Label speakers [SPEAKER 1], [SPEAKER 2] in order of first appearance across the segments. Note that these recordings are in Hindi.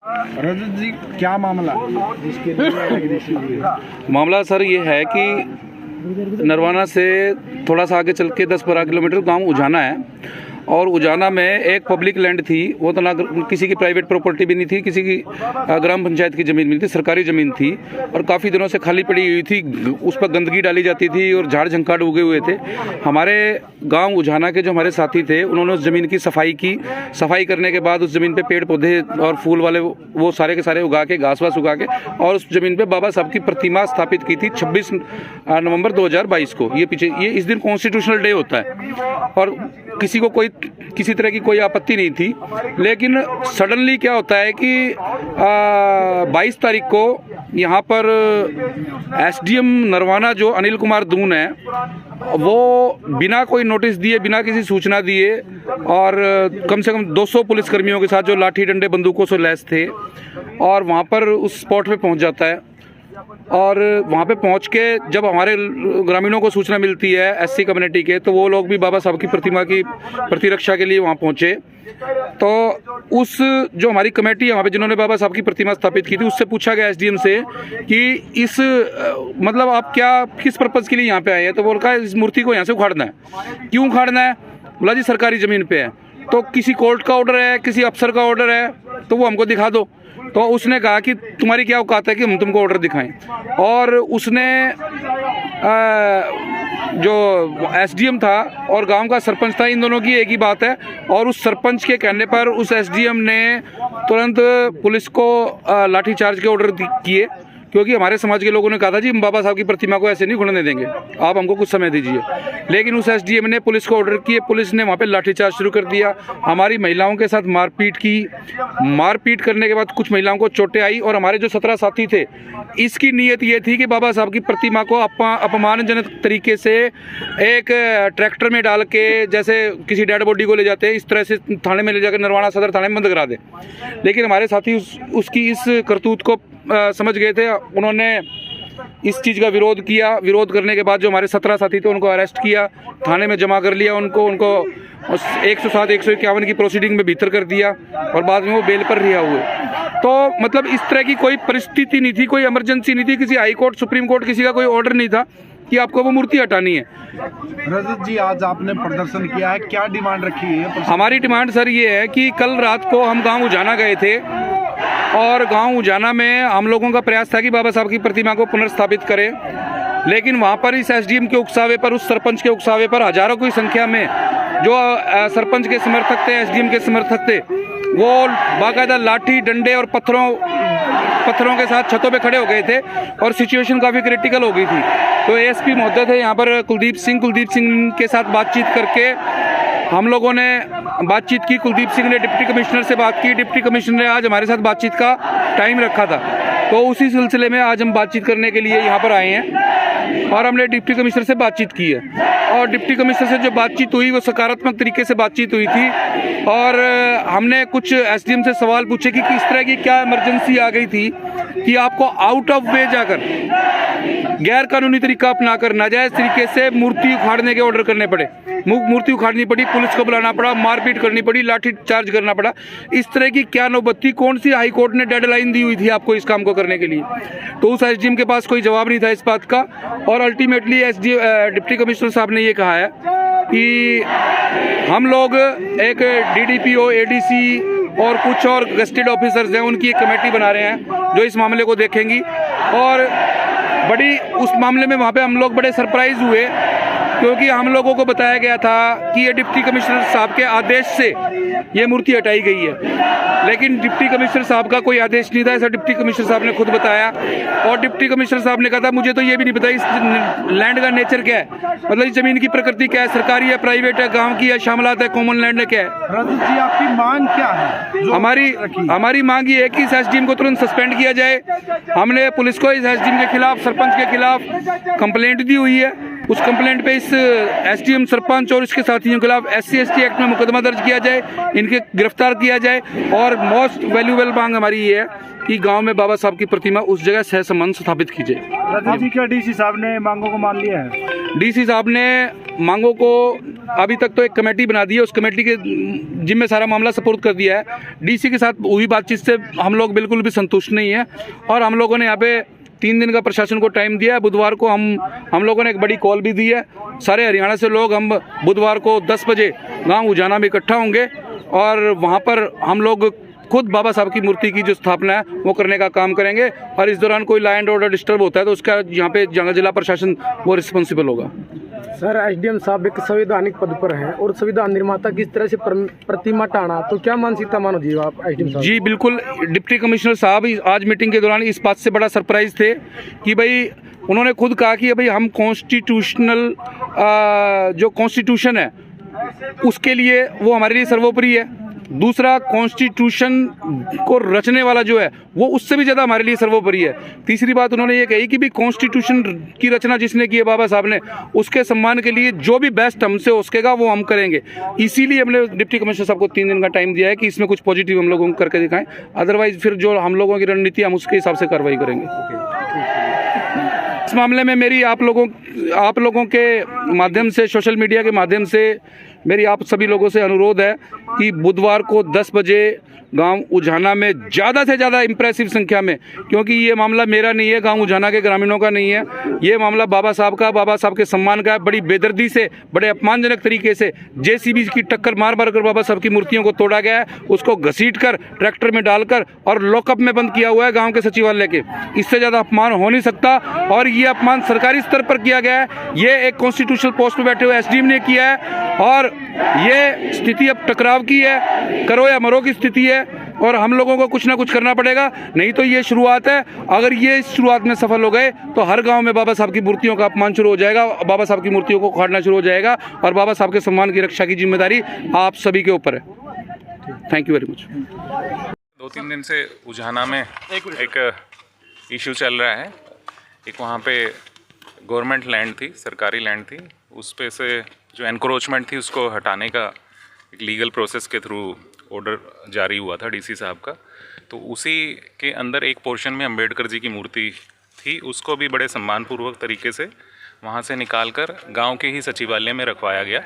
[SPEAKER 1] रजत जी, क्या मामला जिसके लिए
[SPEAKER 2] मामला सर ये है कि नरवाना से थोड़ा सा आगे चल के 10-12 किलोमीटर गांव उजाना है और उजाना में एक पब्लिक लैंड थी। वो तो ना किसी की प्राइवेट प्रॉपर्टी भी नहीं थी, किसी की ग्राम पंचायत की ज़मीन भी थी, सरकारी ज़मीन थी और काफ़ी दिनों से खाली पड़ी हुई थी। उस पर गंदगी डाली जाती थी और झाड़ झंकाट उगे हुए थे। हमारे गांव उजाना के जो हमारे साथी थे उन्होंने उस ज़मीन की सफाई करने के बाद उस ज़मीन पे पेड़ पौधे और फूल वाले वो सारे के सारे उगा के, घास वास उगा के, और उस ज़मीन पे बाबा साहब की प्रतिमा स्थापित की थी 26 नवंबर 2022 को। ये इस दिन कॉन्स्टिट्यूशनल डे होता है और किसी तरह की कोई आपत्ति नहीं थी। लेकिन सडनली क्या होता है कि 22 तारीख को यहाँ पर एसडीएम नरवाना जो अनिल कुमार दून है, वो बिना कोई नोटिस दिए, बिना किसी सूचना दिए और कम से कम 200 पुलिसकर्मियों के साथ जो लाठी डंडे बंदूकों से लैस थे, और वहाँ पर उस स्पॉट पे पहुँच जाता है। और वहाँ पे पहुँच के जब हमारे ग्रामीणों को सूचना मिलती है एससी कम्युनिटी के, तो वो लोग भी बाबा साहब की प्रतिमा की प्रतिरक्षा के लिए वहाँ पहुँचे। तो उस जो हमारी कमेटी है वहाँ पे जिन्होंने बाबा साहब की प्रतिमा स्थापित की थी, उससे पूछा गया एसडीएम से कि इस मतलब आप किस पर्पज़ के लिए यहाँ पे आए हैं। तो बोल कहा इस मूर्ति को यहाँ से उखाड़ना है। क्यों उखाड़ना है? बोला जी सरकारी ज़मीन पे है। तो किसी कोर्ट का ऑर्डर है, किसी अफसर का ऑर्डर है, तो वो हमको दिखा दो। तो उसने कहा कि तुम्हारी क्या औकात है कि हम तुमको ऑर्डर दिखाएं। और उसने जो एसडीएम था और गांव का सरपंच था, इन दोनों की एक ही बात है। और उस सरपंच के कहने पर उस एसडीएम ने तुरंत पुलिस को लाठीचार्ज के ऑर्डर किए, क्योंकि हमारे समाज के लोगों ने कहा था जी हम बाबा साहब की प्रतिमा को ऐसे नहीं उखड़ने देंगे, आप हमको कुछ समय दीजिए। लेकिन उस एसडीएम ने पुलिस को ऑर्डर किए, पुलिस ने वहाँ पे लाठीचार्ज शुरू कर दिया। हमारी महिलाओं के साथ मारपीट करने के बाद कुछ महिलाओं को चोटें आई। और हमारे जो 17 साथी थे, इसकी नीयत ये थी कि बाबा साहब की प्रतिमा को अपमानजनक तरीके से एक ट्रैक्टर में डाल के, जैसे किसी डेड बॉडी को ले जाते हैं, इस तरह से थाने में ले जाकर नरवाना सदर थाने में बंद करा दे। लेकिन हमारे साथी उसकी इस करतूत को समझ गए थे। उन्होंने इस चीज़ का विरोध किया। विरोध करने के बाद जो हमारे 17 साथी थे उनको अरेस्ट किया, थाने में जमा कर लिया। उनको 107, 151 की प्रोसीडिंग में भीतर कर दिया और बाद में वो बेल पर रिहा हुए। तो मतलब इस तरह की कोई परिस्थिति नहीं थी, कोई इमरजेंसी नहीं थी, किसी हाई कोर्ट, सुप्रीम कोर्ट, किसी का कोई ऑर्डर नहीं था कि आपको वो मूर्ति हटानी है।
[SPEAKER 1] रजत जी, आज आपने प्रदर्शन किया है, क्या डिमांड रखी है?
[SPEAKER 2] हमारी डिमांड सर ये है कि कल रात को हम गाँव उजाना गए थे और गांव उजाना में हम लोगों का प्रयास था कि बाबा साहब की प्रतिमा को पुनर्स्थापित करें। लेकिन वहां पर इस एसडीएम के उकसावे पर, उस सरपंच के उकसावे पर हजारों की संख्या में जो सरपंच के समर्थक थे, एसडीएम के समर्थक थे, वो बाकायदा लाठी डंडे और पत्थरों के साथ छतों पे खड़े हो गए थे और सिचुएशन काफ़ी क्रिटिकल हो गई थी। तो एएसपी महोदय थे यहाँ पर कुलदीप सिंह के साथ बातचीत करके हम लोगों ने बातचीत की। कुलदीप सिंह ने डिप्टी कमिश्नर से बात की। डिप्टी कमिश्नर ने आज हमारे साथ बातचीत का टाइम रखा था, तो उसी सिलसिले में आज हम बातचीत करने के लिए यहाँ पर आए हैं और हमने डिप्टी कमिश्नर से बातचीत की है। और डिप्टी कमिश्नर से जो बातचीत हुई वो सकारात्मक तरीके से बातचीत हुई थी। और हमने कुछ एसडीएम से सवाल पूछे कि किस तरह की क्या इमरजेंसी आ गई थी कि आपको आउट ऑफ वे जाकर, गैर कानूनी तरीका अपनाकर, नाजायज तरीके से मूर्ति उखाड़ने के ऑर्डर करने पड़े। मूर्ति उखाड़नी पड़ी, पुलिस को बुलाना पड़ा, मारपीट करनी पड़ी, लाठी चार्ज करना पड़ा। इस तरह की क्या नौबत थी? कौन सी हाई कोर्ट ने डेडलाइन दी हुई थी आपको इस काम को करने के लिए? तो उस एसडीएम के पास कोई जवाब नहीं था इस बात का। और अल्टीमेटली डिप्टी कमिश्नर साहब ने ये कहा है कि हम लोग एक डीडीपीओ, एडीसी और कुछ और गस्टेड ऑफिसर्स हैं, उनकी एक कमेटी बना रहे हैं जो इस मामले को देखेंगी। और बड़ी उस मामले में वहाँ पे हम लोग बड़े सरप्राइज हुए, क्योंकि हम लोगों को बताया गया था कि ये डिप्टी कमिश्नर साहब के आदेश से ये मूर्ति हटाई गई है। लेकिन डिप्टी कमिश्नर साहब का कोई आदेश नहीं था, ऐसा डिप्टी कमिश्नर साहब ने खुद बताया। और डिप्टी कमिश्नर साहब ने कहा था मुझे तो ये भी नहीं पता इस लैंड का नेचर क्या है, मतलब इस जमीन की प्रकृति क्या है, सरकारी है, प्राइवेट है, गाँव की है, शामलात है, कॉमन लैंड है, क्या है।
[SPEAKER 1] रजत जी, आपकी मांग क्या है?
[SPEAKER 2] हमारी मांग ये है कि इस एसडीएम को तुरंत सस्पेंड किया जाए। हमने पुलिस को इस एसडीएम के खिलाफ, सरपंच के खिलाफ कंप्लेंट दी हुई है। उस कंप्लेंट पे इस एसडीएम, सरपंच और इसके साथियों के खिलाफ SC/ST एक्ट में मुकदमा दर्ज किया जाए, इनके गिरफ्तार किया जाए। और मोस्ट वैल्यूएबल मांग हमारी ये है कि गांव में बाबा साहब की प्रतिमा उस जगह सह संबंध स्थापित की जाए।
[SPEAKER 1] रजत जी, क्या डीसी साहब ने मांगों को मान लिया है?
[SPEAKER 2] डीसी साहब ने मांगों को अभी तक तो एक कमेटी बना दी है, उस कमेटी के जिम्मे सारा मामला सपुर्द कर दिया है। डीसी के साथ हुई बातचीत से हम लोग बिल्कुल भी संतुष्ट नहीं है और हम लोगों ने यहाँ पे 3 दिन का प्रशासन को टाइम दिया है। बुधवार को हम लोगों ने एक बड़ी कॉल भी दी है। सारे हरियाणा से लोग हम बुधवार को 10 बजे गांव उजाना में इकट्ठा होंगे और वहां पर हम लोग खुद बाबा साहब की मूर्ति की जो स्थापना है वो करने का काम करेंगे और इस दौरान कोई लॉ एंड ऑर्डर डिस्टर्ब होता है तो उसका यहाँ पे जिला प्रशासन वो रिस्पॉन्सिबल होगा।
[SPEAKER 3] सर, एसडीएम साहब एक संवैधानिक पद पर हैं और संविधान निर्माता की इस तरह से प्रतिमा टाना तो क्या मानसिकता मानो जी आप एसडीएम साहब? जी
[SPEAKER 2] बिल्कुल, डिप्टी कमिश्नर साहब आज मीटिंग के दौरान इस बात से बड़ा सरप्राइज थे कि भाई उन्होंने खुद कहा कि भाई हम कॉन्स्टिट्यूशनल जो कॉन्स्टिट्यूशन है उसके लिए वो हमारे लिए सर्वोपरि है। दूसरा, कॉन्स्टिट्यूशन को रचने वाला जो है वो उससे भी ज़्यादा हमारे लिए सर्वोपरि है। तीसरी बात उन्होंने ये कही कि भी कॉन्स्टिट्यूशन की रचना जिसने की है बाबा साहब ने, उसके सम्मान के लिए जो भी बेस्ट हमसे हो सकेगा वो हम करेंगे। इसीलिए हमने डिप्टी कमिश्नर साहब को 3 दिन का टाइम दिया है कि इसमें कुछ पॉजिटिव हम लोगों को करके दिखाएं, अदरवाइज फिर जो हम लोगों की रणनीति हम उसके हिसाब से कार्रवाई करेंगे। इस मामले में मेरी आप लोगों के माध्यम से, सोशल मीडिया के माध्यम से मेरी आप सभी लोगों से अनुरोध है कि बुधवार को 10 बजे गांव उजाना में ज़्यादा से ज़्यादा इम्प्रेसिव संख्या में, क्योंकि ये मामला मेरा नहीं है, गांव उजाना के ग्रामीणों का नहीं है, ये मामला बाबा साहब के सम्मान का है। बड़ी बेदर्दी से, बड़े अपमानजनक तरीके से जेसीबी की टक्कर मार कर बाबा साहब की मूर्तियों को तोड़ा गया है, उसको घसीट कर ट्रैक्टर में डालकर और लॉकअप में बंद किया हुआ है गाँव के सचिवालय के। इससे ज़्यादा अपमान हो नहीं सकता और ये अपमान सरकारी स्तर पर किया गया है। ये एक कॉन्स्टिट्यूशनल पोस्ट पर बैठे हुए एसडीएम ने किया है और ये स्थिति अब टकराव की है, करो या मरो की स्थिति है और हम लोगों को कुछ ना कुछ करना पड़ेगा, नहीं तो ये शुरुआत है। अगर ये इस शुरुआत में सफल हो गए तो हर गांव में बाबा साहब की मूर्तियों का अपमान शुरू हो जाएगा, बाबा साहब की मूर्तियों को उखाड़ना शुरू हो जाएगा और बाबा साहब के सम्मान की रक्षा की जिम्मेदारी आप सभी के ऊपर है। Thank you very much.
[SPEAKER 4] 2-3 दिन से उजाना में एक इशू चल रहा है। एक वहाँ पे गवर्नमेंट लैंड थी, सरकारी लैंड थी, उस पे से जो एनक्रोचमेंट थी उसको हटाने का एक लीगल प्रोसेस के थ्रू ऑर्डर जारी हुआ था डीसी साहब का। तो उसी के अंदर एक पोर्शन में अंबेडकर जी की मूर्ति थी, उसको भी बड़े सम्मानपूर्वक तरीके से वहाँ से निकालकर गांव के ही सचिवालय में रखवाया गया।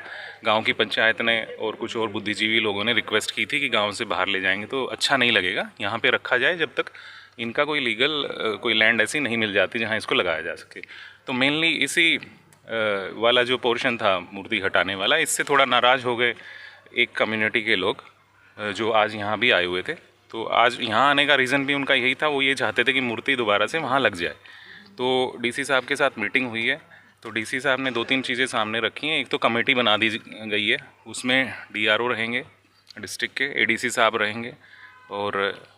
[SPEAKER 4] गांव की पंचायत ने और कुछ और बुद्धिजीवी लोगों ने रिक्वेस्ट की थी कि गांव से बाहर ले जाएंगे तो अच्छा नहीं लगेगा, यहाँ पे रखा जाए जब तक इनका कोई लीगल कोई लैंड ऐसी नहीं मिल जाती जहाँ इसको लगाया जा सके। तो मेनली इसी वाला जो पोर्शन था मूर्ति हटाने वाला, इससे थोड़ा नाराज़ हो गए एक कम्युनिटी के लोग जो आज यहाँ भी आए हुए थे। तो आज यहाँ आने का रीज़न भी उनका यही था, वो ये चाहते थे कि मूर्ति दोबारा से वहाँ लग जाए। तो डीसी साहब के साथ मीटिंग हुई है, तो डीसी साहब ने 2-3 चीज़ें सामने रखी हैं। एक तो कमेटी बना दी गई है, उसमें डीआरओ रहेंगे डिस्ट्रिक्ट के, एडीसी साहब रहेंगे और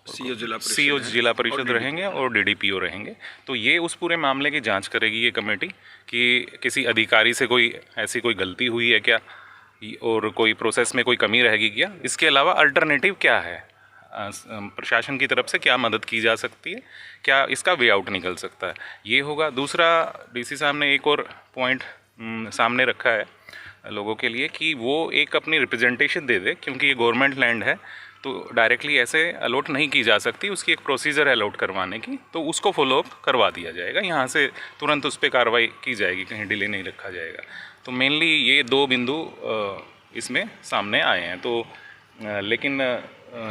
[SPEAKER 4] सीओ जिला परिषद रहेंगे और डीडीपीओ रहेंगे। तो ये उस पूरे मामले की जांच करेगी ये कमेटी कि किसी अधिकारी से कोई ऐसी कोई गलती हुई है क्या और कोई प्रोसेस में कोई कमी रहेगी क्या। इसके अलावा अल्टरनेटिव क्या है, प्रशासन की तरफ से क्या मदद की जा सकती है, क्या इसका वे आउट निकल सकता है, ये होगा। दूसरा, डीसी साहब ने एक और पॉइंट सामने रखा है लोगों के लिए कि वो एक अपनी रिप्रेजेंटेशन दे दे, क्योंकि ये गवर्नमेंट लैंड है तो डायरेक्टली ऐसे अलॉट नहीं की जा सकती, उसकी एक प्रोसीजर है अलॉट करवाने की, तो उसको फॉलोअप करवा दिया जाएगा, यहाँ से तुरंत उस पर कार्रवाई की जाएगी, कहीं डिले नहीं रखा जाएगा। तो मेनली ये 2 बिंदु इसमें सामने आए हैं। तो लेकिन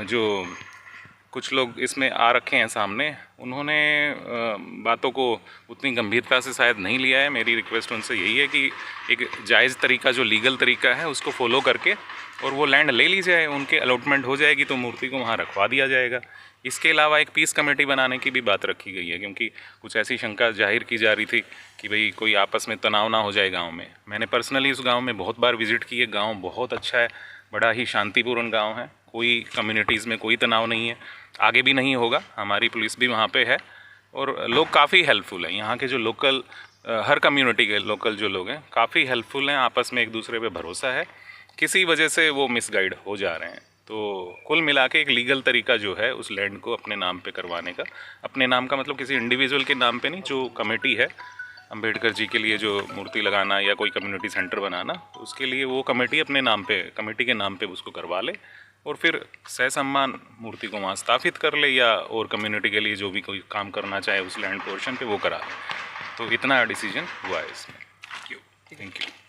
[SPEAKER 4] जो कुछ लोग इसमें आ रखे हैं सामने, उन्होंने बातों को उतनी गंभीरता से शायद नहीं लिया है। मेरी रिक्वेस्ट उनसे यही है कि एक जायज़ तरीका जो लीगल तरीका है उसको फॉलो करके और वो लैंड ले ली जाए, उनके अलॉटमेंट हो जाएगी तो मूर्ति को वहाँ रखवा दिया जाएगा। इसके अलावा एक पीस कमेटी बनाने की भी बात रखी गई है, क्योंकि कुछ ऐसी शंका जाहिर की जा रही थी कि भाई कोई आपस में तनाव ना हो जाए गांव में। मैंने पर्सनली उस गांव में बहुत बार विज़िट की है, गांव बहुत अच्छा है, बड़ा ही शांतिपूर्ण गांव है, कोई कम्युनिटीज़ में कोई तनाव नहीं है, आगे भी नहीं होगा। हमारी पुलिस भी वहाँ पे है और लोग काफ़ी हेल्पफुल हैं। यहाँ के जो लोकल हर कम्युनिटी के लोकल जो लोग हैं काफ़ी हेल्पफुल हैं, आपस में एक दूसरे पे भरोसा है। किसी वजह से वो मिसगाइड हो जा रहे हैं। तो कुल मिला के एक लीगल तरीका जो है उस लैंड को अपने नाम पे करवाने का, अपने नाम का मतलब किसी इंडिविजुअल के नाम पे नहीं, जो कमेटी है अंबेडकर जी के लिए जो मूर्ति लगाना या कोई कम्युनिटी सेंटर बनाना, तो उसके लिए वो कमेटी अपने नाम पे, कमेटी के नाम पे उसको करवा ले और फिर सहसम्मान मूर्ति को वहाँ स्थापित कर ले, या और कम्युनिटी के लिए जो भी कोई काम करना चाहे उस लैंड पोर्शन पे वो करा ले। तो इतना डिसीजन हुआ है इसमें। Thank you.